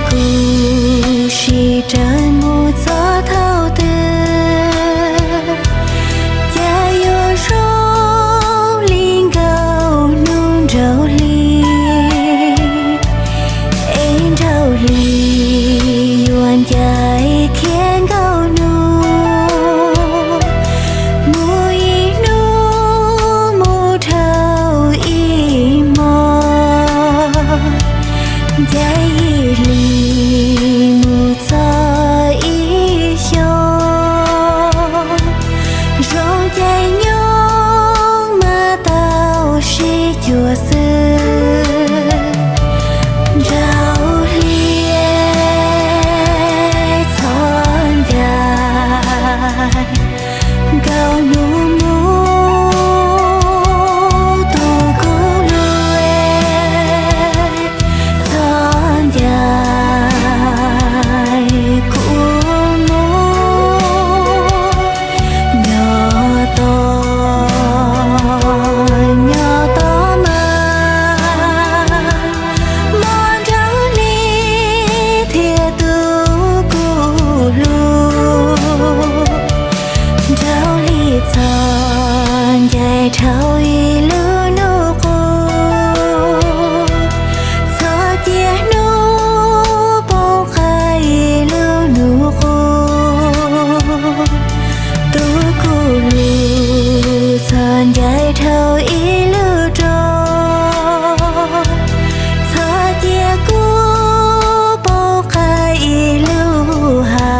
故事这么做头的，家有树林高弄着里，ain't着里原家天高弄，木一弄木头一毛，家一里木草一宿，容家用马刀谁角色？trao y lưu nô cô cho tia nô bông khai lưu nô cô tu cô lưu chọn dài trao y lưu trò cho tia cô bông khai lưu hà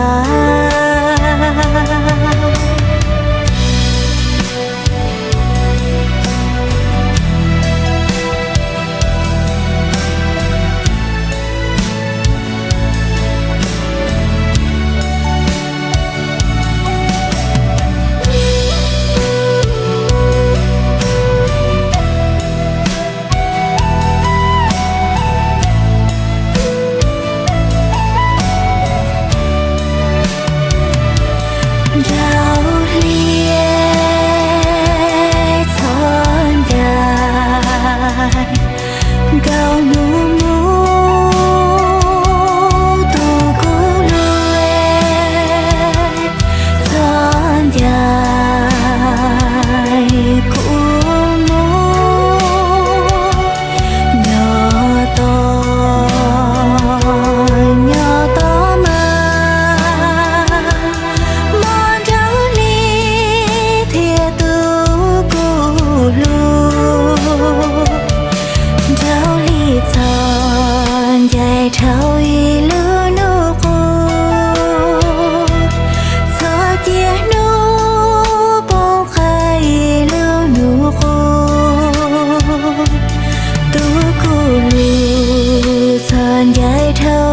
trao y lưu nô cô cho tia nô bông khai lưu nô cô tu cô lưu chọn dài trao